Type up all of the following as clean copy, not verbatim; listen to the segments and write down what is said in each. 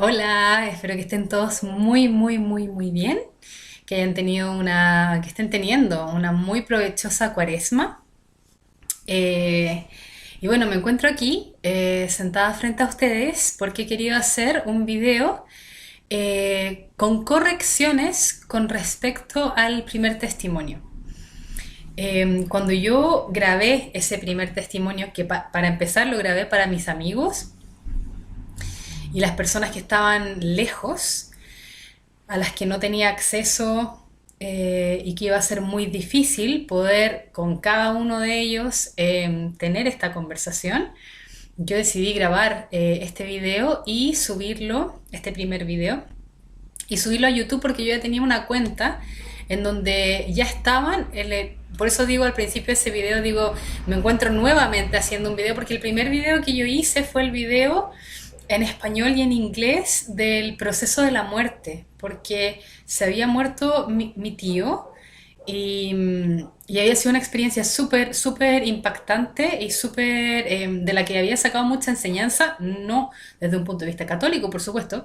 Hola, espero que estén todos muy bien, que estén teniendo una muy provechosa cuaresma. Eh, y bueno, me encuentro aquí sentada frente a ustedes porque he querido hacer un video con correcciones con respecto al primer testimonio. Cuando yo grabé ese primer testimonio, que para empezar lo grabé para mis amigos y las personas que estaban lejos, a las que no tenía acceso y que iba a ser muy difícil poder con cada uno de ellos tener esta conversación, yo decidí grabar este video y subirlo, este primer video, y subirlo a YouTube porque yo ya tenía una cuenta en donde ya estaban, por eso digo al principio de ese video, digo, me encuentro nuevamente haciendo un video porque el primer video que yo hice fue el video en español y en inglés del proceso de la muerte, porque se había muerto mi tío y, y había sido una experiencia súper impactante y súper de la que había sacado mucha enseñanza, no desde un punto de vista católico, por supuesto.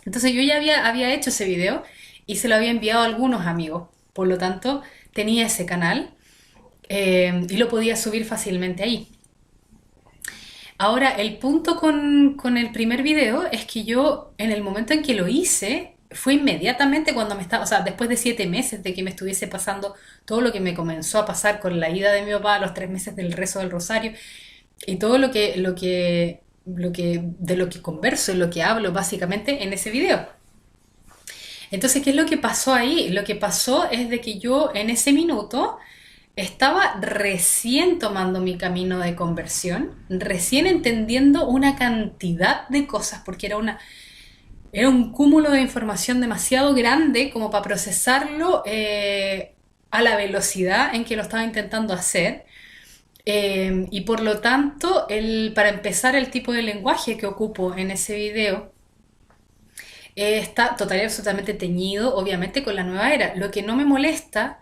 Entonces yo ya había hecho ese video y se lo había enviado a algunos amigos, por lo tanto tenía ese canal y lo podía subir fácilmente ahí. Ahora, el punto con el primer video es que yo, en el momento en que lo hice, fue inmediatamente cuando me estaba, o sea, después de 7 meses de que me estuviese pasando todo lo que me comenzó a pasar con la ida de mi papá, los 3 meses del rezo del rosario y todo de lo que converso y lo que hablo básicamente en ese video. Entonces, ¿qué es lo que pasó ahí? Lo que pasó es de que yo en ese minuto estaba recién tomando mi camino de conversión, recién entendiendo una cantidad de cosas, porque era un cúmulo de información demasiado grande como para procesarlo a la velocidad en que lo estaba intentando hacer. Y por lo tanto, para empezar, el tipo de lenguaje que ocupo en ese video está total y absolutamente teñido, obviamente, con la nueva era. Lo que no me molesta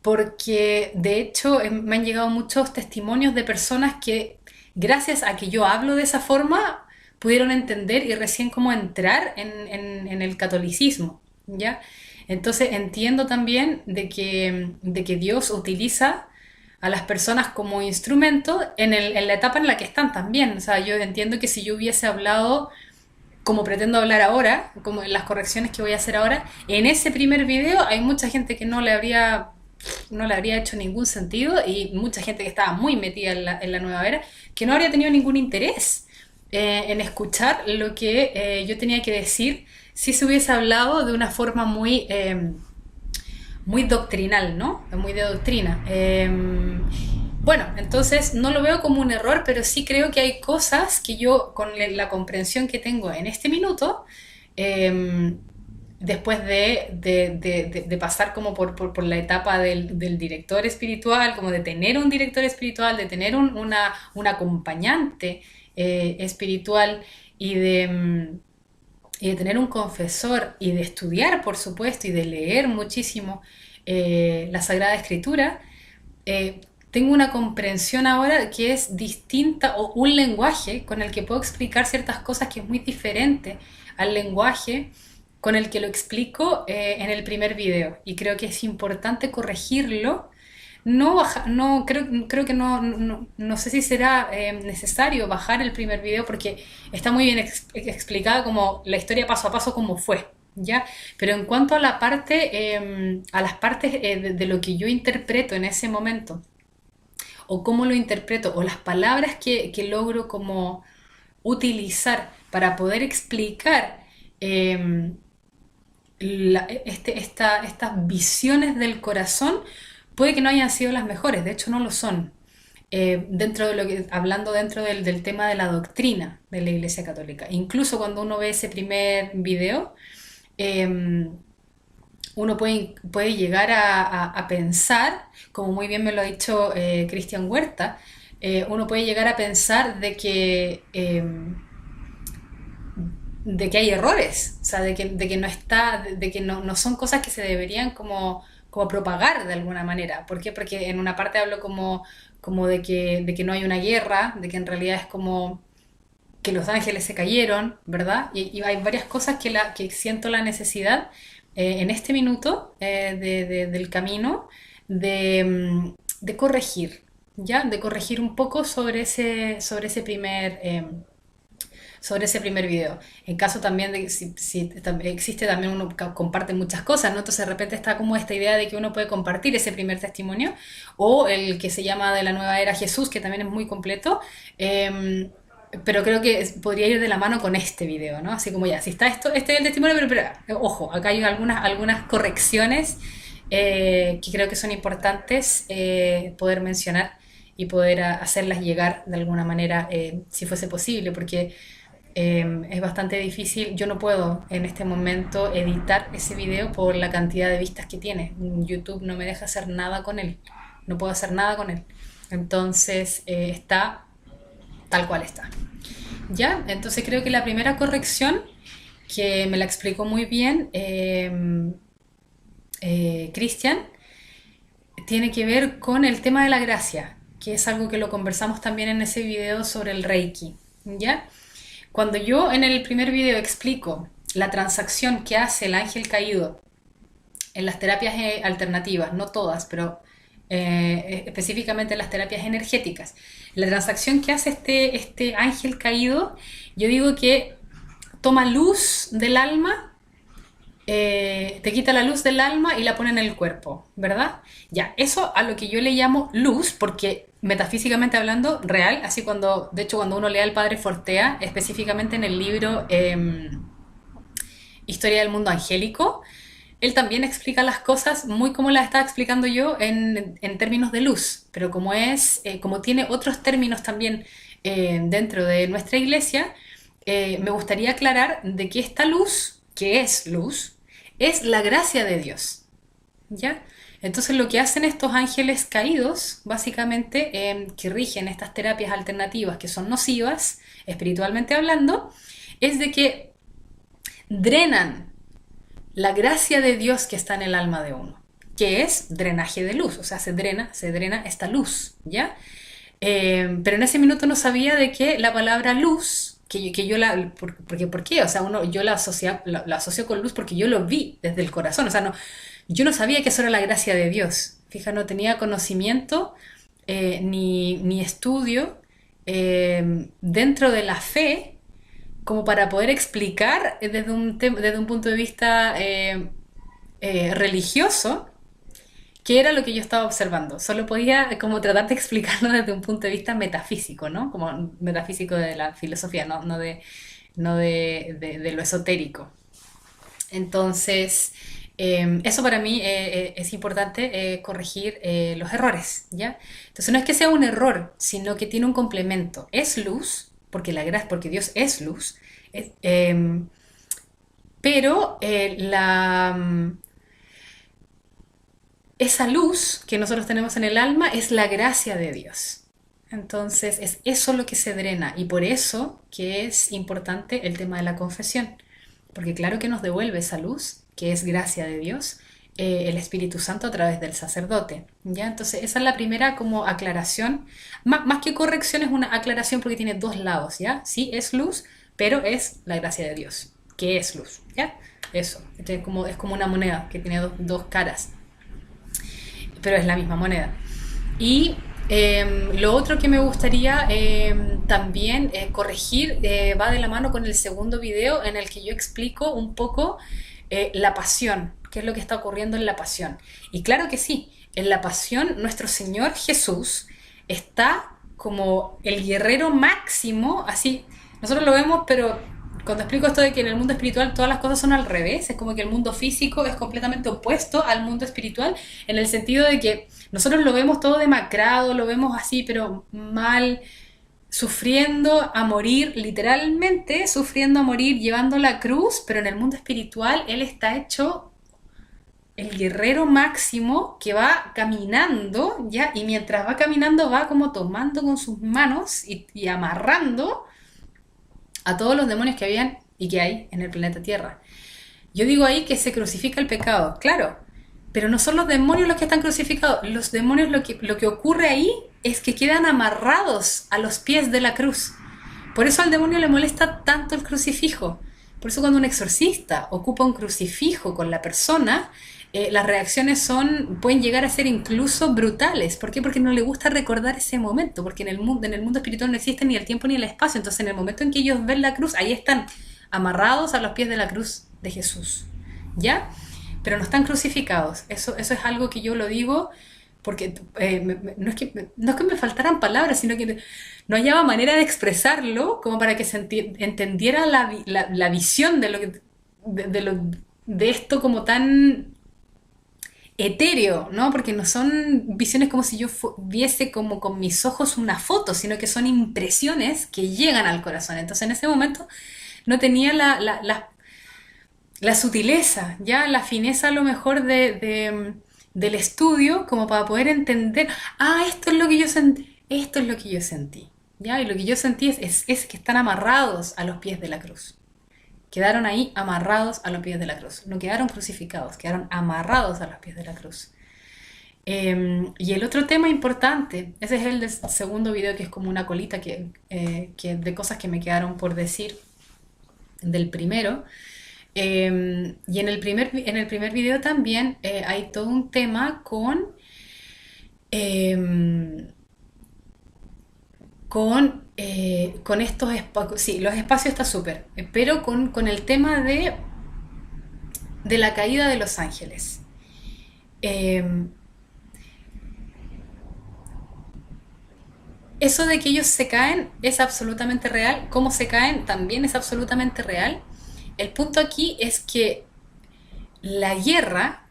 porque de hecho me han llegado muchos testimonios de personas que gracias a que yo hablo de esa forma pudieron entender y recién como entrar en el catolicismo, ¿ya? Entonces entiendo también de que Dios utiliza a las personas como instrumento en la etapa en la que están también. O sea, yo entiendo que si yo hubiese hablado como pretendo hablar ahora, como en las correcciones que voy a hacer ahora, en ese primer video hay mucha gente que no le habría hecho ningún sentido y mucha gente que estaba muy metida en la nueva era que no habría tenido ningún interés en escuchar lo que yo tenía que decir si se hubiese hablado de una forma muy doctrinal, ¿no? Muy de doctrina. Bueno, entonces no lo veo como un error, pero sí creo que hay cosas que yo, con la comprensión que tengo en este minuto, eh, después de pasar como por la etapa del director espiritual, como de tener un director espiritual, de tener un acompañante espiritual y y de tener un confesor y de estudiar, por supuesto, y de leer muchísimo la Sagrada Escritura, eh, tengo una comprensión ahora que es distinta o un lenguaje con el que puedo explicar ciertas cosas que es muy diferente al lenguaje con el que lo explico en el primer video. Y creo que es importante corregirlo. No creo que no sé si será necesario bajar el primer video porque está muy bien explicada como la historia paso a paso como fue. ¿Ya? Pero en cuanto a a las partes de lo que yo interpreto en ese momento, o cómo lo interpreto, o las palabras que logro como utilizar para poder explicar eh, estas visiones del corazón, puede que no hayan sido las mejores, de hecho no lo son. Dentro de hablando dentro del tema de la doctrina de la Iglesia Católica. Incluso cuando uno ve ese primer video, eh, uno puede llegar a pensar, como muy bien me lo ha dicho Cristian Huerta, uno puede llegar a pensar de que hay errores, o sea, de que no está, de que no son cosas que se deberían como propagar de alguna manera. ¿Por qué? Porque en una parte hablo como de que no hay una guerra, de que en realidad es como que los ángeles se cayeron, ¿verdad? Y hay varias cosas que siento la necesidad en este minuto del camino de corregir, ¿ya? De corregir un poco sobre ese primer video. En caso también de si existe también uno comparte muchas cosas, ¿no? Entonces de repente está como esta idea de que uno puede compartir ese primer testimonio o el que se llama de la nueva era Jesús, que también es muy completo. Pero creo que podría ir de la mano con este video, ¿no? Así como ya, si está esto, este es el testimonio, pero ojo, acá hay algunas correcciones que creo que son importantes poder mencionar y poder hacerlas llegar de alguna manera, si fuese posible, porque es bastante difícil. Yo no puedo en este momento editar ese video por la cantidad de vistas que tiene. YouTube no me deja hacer nada con él. No puedo hacer nada con él. Entonces está tal cual está. ¿Ya? Entonces creo que la primera corrección, que me la explicó muy bien Cristian, tiene que ver con el tema de la gracia, que es algo que lo conversamos también en ese video sobre el Reiki. ¿Ya? Cuando yo en el primer video explico la transacción que hace el ángel caído en las terapias alternativas, no todas, pero específicamente en las terapias energéticas, la transacción que hace este ángel caído, yo digo que toma luz del alma, te quita la luz del alma y la pone en el cuerpo, ¿verdad? Ya, eso a lo que yo le llamo luz, porque metafísicamente hablando, real, así de hecho cuando uno lee al Padre Fortea, específicamente en el libro Historia del Mundo Angélico, él también explica las cosas muy como las estaba explicando yo en términos de luz, pero como tiene otros términos también dentro de nuestra iglesia, me gustaría aclarar de que esta luz, que es luz, es la gracia de Dios, ¿ya? Entonces lo que hacen estos ángeles caídos, básicamente, que rigen estas terapias alternativas que son nocivas, espiritualmente hablando, es de que drenan la gracia de Dios que está en el alma de uno, que es drenaje de luz, o sea, se drena esta luz, ¿ya? Pero en ese minuto no sabía de que la palabra luz, ¿por qué? O sea, yo la asocio con luz porque yo lo vi desde el corazón, o sea, yo no sabía que eso era la gracia de Dios, fija, no tenía conocimiento ni estudio dentro de la fe como para poder explicar desde un punto de vista religioso qué era lo que yo estaba observando. Solo podía como tratar de explicarlo desde un punto de vista metafísico, ¿no? Como metafísico de la filosofía, no de lo esotérico. Entonces, eso para mí es importante corregir los errores, ¿ya? Entonces no es que sea un error, sino que tiene un complemento. Es luz, porque Dios es luz, pero esa luz que nosotros tenemos en el alma es la gracia de Dios. Entonces es eso lo que se drena y por eso que es importante el tema de la confesión. Porque claro que nos devuelve esa luz, que es gracia de Dios, el Espíritu Santo a través del sacerdote, ¿ya? Entonces esa es la primera como aclaración, más que corrección es una aclaración porque tiene dos lados, ¿ya? Sí, es luz, pero es la gracia de Dios, que es luz, ¿ya? Eso, es como una moneda que tiene dos caras, pero es la misma moneda. Y lo otro que me gustaría también corregir va de la mano con el segundo video en el que yo explico un poco la pasión, qué es lo que está ocurriendo en la pasión. Y claro que sí, en la pasión nuestro Señor Jesús está como el guerrero máximo, así, nosotros lo vemos, pero cuando explico esto de que en el mundo espiritual todas las cosas son al revés, es como que el mundo físico es completamente opuesto al mundo espiritual, en el sentido de que nosotros lo vemos todo demacrado, lo vemos así, pero mal, sufriendo a morir, literalmente sufriendo a morir, llevando la cruz, pero en el mundo espiritual Él está hecho el guerrero máximo que va caminando, ¿ya? Y mientras va caminando va como tomando con sus manos y amarrando a todos los demonios que habían y que hay en el planeta Tierra. Yo digo ahí que se crucifica el pecado, claro, pero no son los demonios los que están crucificados. Los demonios, lo que ocurre ahí es que quedan amarrados a los pies de la cruz. Por eso al demonio le molesta tanto el crucifijo. Por eso cuando un exorcista ocupa un crucifijo con la persona, las reacciones pueden llegar a ser incluso brutales. ¿Por qué? Porque no le gusta recordar ese momento, porque en el mundo espiritual no existe ni el tiempo ni el espacio. Entonces en el momento en que ellos ven la cruz, ahí están amarrados a los pies de la cruz de Jesús. ¿Ya? Pero no están crucificados. Eso es algo que yo lo digo porque no es que me faltaran palabras, sino que no hallaba manera de expresarlo como para que se entendiera la visión de de esto como tan etéreo, ¿no? Porque no son visiones como si yo viese como con mis ojos una foto, sino que son impresiones que llegan al corazón. Entonces en ese momento no tenía la sutileza, ya la fineza a lo mejor del estudio como para poder entender, esto es lo que yo sentí, esto es lo que yo sentí, ya, y lo que yo sentí es que están amarrados a los pies de la cruz. Quedaron ahí amarrados a los pies de la cruz. No quedaron crucificados, quedaron amarrados a los pies de la cruz. Y el otro tema importante, ese es el del segundo video, que es como una colita que de cosas que me quedaron por decir del primero. Y en el primer video también hay todo un tema eh, con estos espacios. Sí, los espacios está súper, pero con el tema de la caída de los ángeles. Eh, Eso de que ellos se caen es absolutamente real, cómo se caen también es absolutamente real. El punto aquí es que la guerra,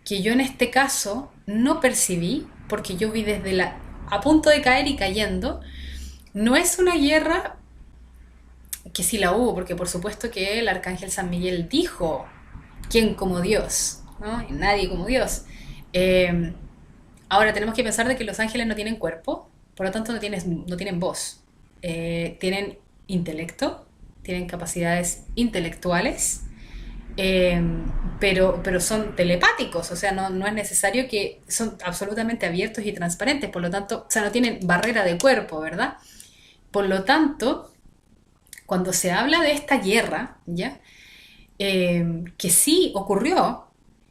que yo en este caso no percibí, porque yo vi desde a punto de caer y cayendo, no es una guerra que sí la hubo, porque por supuesto que el arcángel San Miguel dijo, ¿quién como Dios? ¿No? Y nadie como Dios. Eh, Ahora tenemos que pensar de que los ángeles no tienen cuerpo, por lo tanto no tienen voz. Tienen intelecto, tienen capacidades intelectuales, eh, pero son telepáticos, o sea, no es necesario que son absolutamente abiertos y transparentes, por lo tanto, o sea, no tienen barrera de cuerpo, ¿verdad? Por lo tanto, cuando se habla de esta guerra, ¿ya? Que sí ocurrió,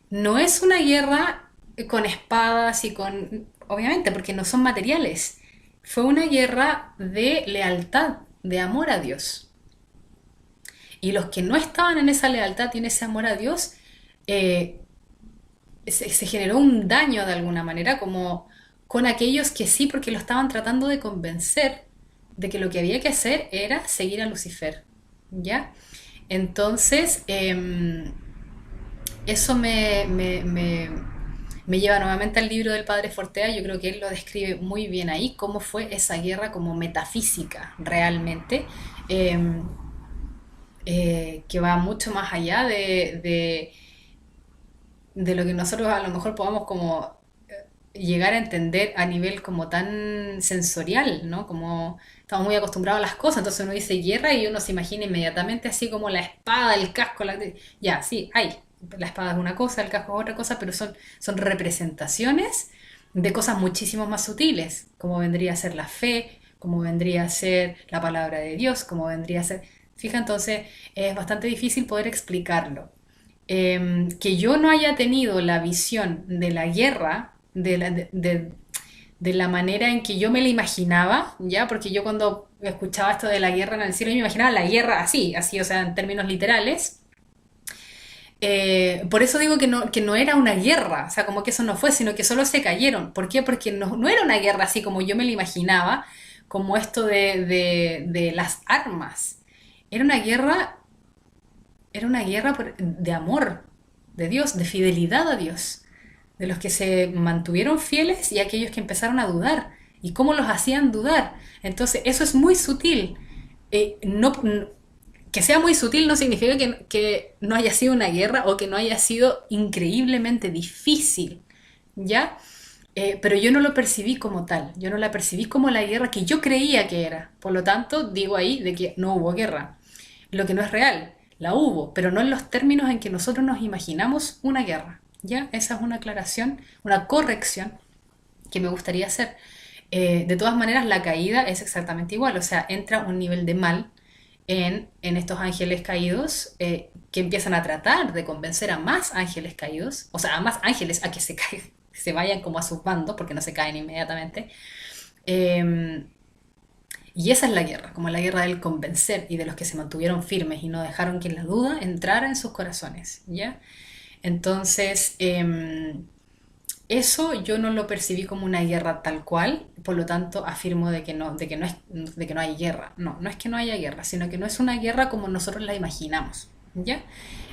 no es una guerra con espadas y con, obviamente, porque no son materiales, fue una guerra de lealtad, de amor a Dios. Y los que no estaban en esa lealtad y en ese amor a Dios, eh, se generó un daño de alguna manera, como con aquellos que sí, porque lo estaban tratando de convencer de que lo que había que hacer era seguir a Lucifer, ¿ya? Entonces, eso me lleva nuevamente al libro del padre Fortea. Yo creo que él lo describe muy bien ahí, cómo fue esa guerra como metafísica realmente, eh, que va mucho más allá de lo que nosotros a lo mejor podamos como llegar a entender a nivel como tan sensorial, ¿no? Como estamos muy acostumbrados a las cosas, entonces uno dice guerra y uno se imagina inmediatamente así como la espada, el casco, ya, sí, hay. La espada es una cosa, el casco es otra cosa, pero son representaciones de cosas muchísimo más sutiles, como vendría a ser la fe, como vendría a ser la palabra de Dios, como vendría a ser... Fija, entonces es bastante difícil poder explicarlo. Que yo no haya tenido la visión de la guerra, de la manera en que yo me la imaginaba, ¿ya? Porque yo cuando escuchaba esto de la guerra en el cielo, yo me imaginaba la guerra así, o sea, en términos literales. Por eso digo que no era una guerra, o sea, como que eso no fue, sino que solo se cayeron. ¿Por qué? Porque no era una guerra así como yo me la imaginaba, como esto de las armas. Era una guerra, era una guerra de amor, de Dios, de fidelidad a Dios, de los que se mantuvieron fieles y aquellos que empezaron a dudar. ¿Y cómo los hacían dudar? Entonces, eso es muy sutil. Que sea muy sutil no significa que no haya sido una guerra o que no haya sido increíblemente difícil, ¿ya? Pero yo no lo percibí como tal, yo no la percibí como la guerra que yo creía que era. Por lo tanto, digo ahí de que no hubo guerra. Lo que no es real, la hubo, pero no en los términos en que nosotros nos imaginamos una guerra, ¿ya? Esa es una aclaración, una corrección que me gustaría hacer. De todas maneras, la caída es exactamente igual, o sea, entra un nivel de mal en estos ángeles caídos que empiezan a tratar de convencer a más ángeles caídos, o sea, a más ángeles a que se caigan, se vayan como a sus bandos, porque no se caen inmediatamente. Eh, y esa es la guerra, como la guerra del convencer y de los que se mantuvieron firmes y no dejaron que la duda entrara en sus corazones, ¿ya? Entonces, eso yo no lo percibí como una guerra tal cual, por lo tanto afirmo de que no hay guerra. No, no es que no haya guerra, sino que no es una guerra como nosotros la imaginamos, ¿ya?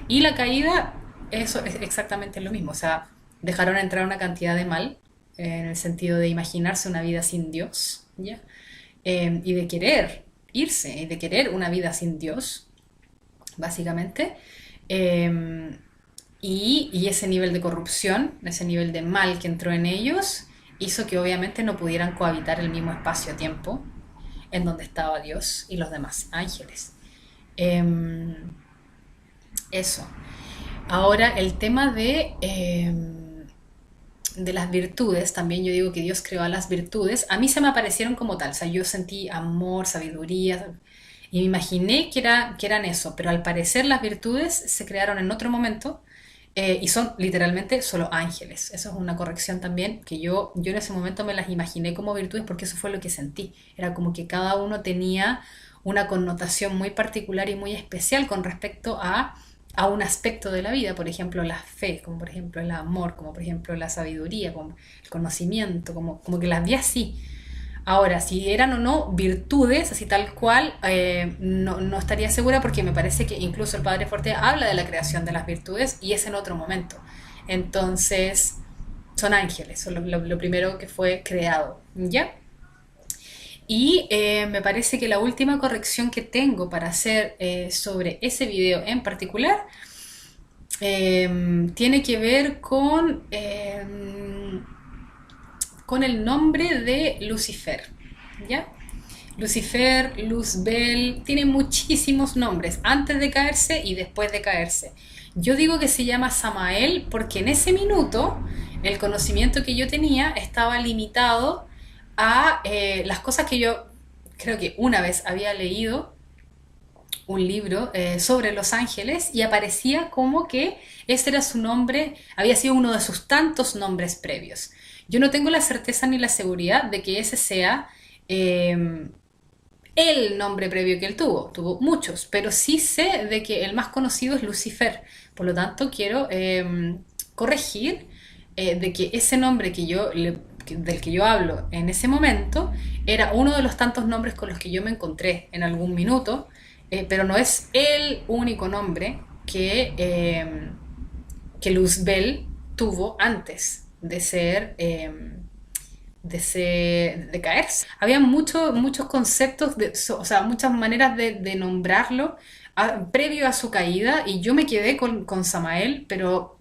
Y la caída, eso es exactamente lo mismo, o sea, dejaron entrar una cantidad de mal, en el sentido de imaginarse una vida sin Dios, ¿ya? Y de querer irse, y de querer una vida sin Dios, básicamente. Eh, y ese nivel de corrupción, ese nivel de mal que entró en ellos, hizo que obviamente no pudieran cohabitar el mismo espacio-tiempo en donde estaba Dios y los demás ángeles. Eh, Eso. Ahora, el tema de las virtudes, también yo digo que Dios creó a las virtudes, a mí se me aparecieron como tal, o sea, yo sentí amor, sabiduría, y me imaginé que eran eso, pero al parecer las virtudes se crearon en otro momento y son literalmente solo ángeles. Eso es una corrección también, que yo en ese momento me las imaginé como virtudes porque eso fue lo que sentí. Era como que cada uno tenía una connotación muy particular y muy especial con respecto a un aspecto de la vida, por ejemplo la fe, como por ejemplo el amor, como por ejemplo la sabiduría, como el conocimiento, como que las vi así. Ahora, si eran o no virtudes, así tal cual, no, no estaría segura porque me parece que incluso el Padre Fuerte habla de la creación de las virtudes y es en otro momento. Entonces, son ángeles, son lo primero que fue creado, ¿ya? Y me parece que la última corrección que tengo para hacer sobre ese video en particular tiene que ver con el nombre de Lucifer, ¿ya? Lucifer, Luzbel, tiene muchísimos nombres, antes de caerse y después de caerse. Yo digo que se llama Samael porque en ese minuto el conocimiento que yo tenía estaba limitado a las cosas que yo creo que una vez había leído un libro sobre los ángeles y aparecía como que ese era su nombre, había sido uno de sus tantos nombres previos. Yo no tengo la certeza ni la seguridad de que ese sea eh, el nombre previo que él tuvo muchos, pero sí sé de que el más conocido es Lucifer. Por lo tanto, quiero corregir de que ese nombre del que yo hablo en ese momento era uno de los tantos nombres con los que yo me encontré en algún minuto, pero no es el único nombre que Luzbel tuvo antes de caerse. Había muchos conceptos, o sea, muchas maneras de nombrarlo previo a su caída y yo me quedé con Samael, pero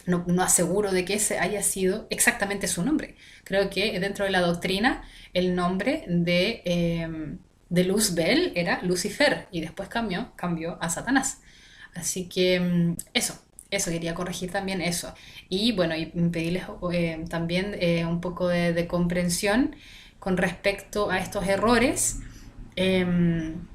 no, no aseguro de que ese haya sido exactamente su nombre. Creo que dentro de la doctrina el nombre de Luzbel era Lucifer y después cambió a Satanás. Así que eso quería corregir también eso. Y bueno, y pedirles también un poco de comprensión con respecto a estos errores, em,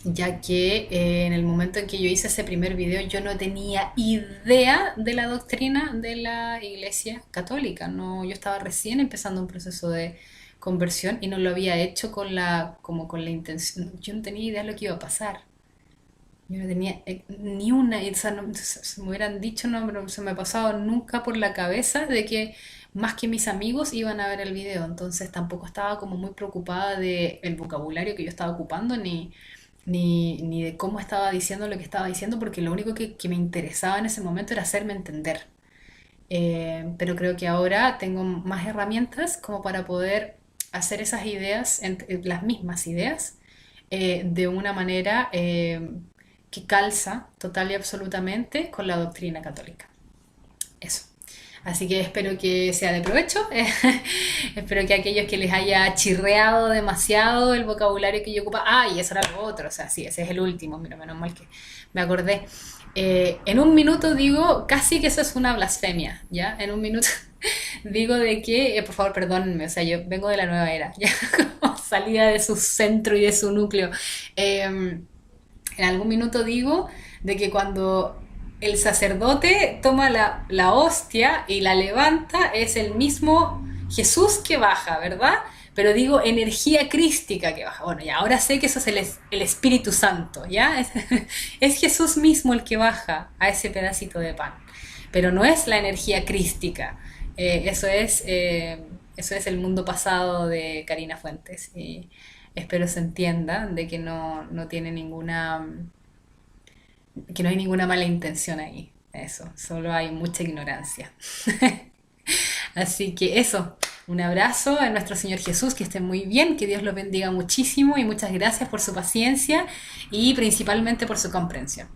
ya que en el momento en que yo hice ese primer video yo no tenía idea de la doctrina de la Iglesia Católica. No, yo estaba recién empezando un proceso de conversión y no lo había hecho como con la intención. Yo no tenía idea de lo que iba a pasar. Yo no tenía ni una, o sea, se me hubieran dicho, no, pero se me ha pasado nunca por la cabeza de que más que mis amigos iban a ver el video, entonces tampoco estaba como muy preocupada de el vocabulario que yo estaba ocupando, ni de cómo estaba diciendo lo que estaba diciendo, porque lo único que me interesaba en ese momento era hacerme entender. Pero creo que ahora tengo más herramientas como para poder hacer esas ideas, las mismas ideas, de una manera que calza total y absolutamente con la doctrina católica. Eso. Así que espero que sea de provecho. Espero que a aquellos que les haya chirreado demasiado el vocabulario que yo ocupaba. Ah, y eso era lo otro. O sea, sí, ese es el último. Mira, menos mal que me acordé. En un minuto digo casi que eso es una blasfemia, ¿ya? En un minuto Digo de que, por favor, perdónenme, o sea, yo vengo de la nueva era, ya como salida de su centro y de su núcleo. En algún minuto digo de que cuando el sacerdote toma la hostia y la levanta, es el mismo Jesús que baja, ¿verdad? Pero digo energía crística que baja. Bueno, ya ahora sé que eso es el Espíritu Santo, ¿ya? Es Jesús mismo el que baja a ese pedacito de pan. Pero no es la energía crística. Eso es el mundo pasado de Karina Fuentes. Y espero se entienda de que no tiene que no hay ninguna mala intención ahí. Eso, solo hay mucha ignorancia. Así que eso, un abrazo a nuestro Señor Jesús, que estén muy bien, que Dios los bendiga muchísimo y muchas gracias por su paciencia y principalmente por su comprensión.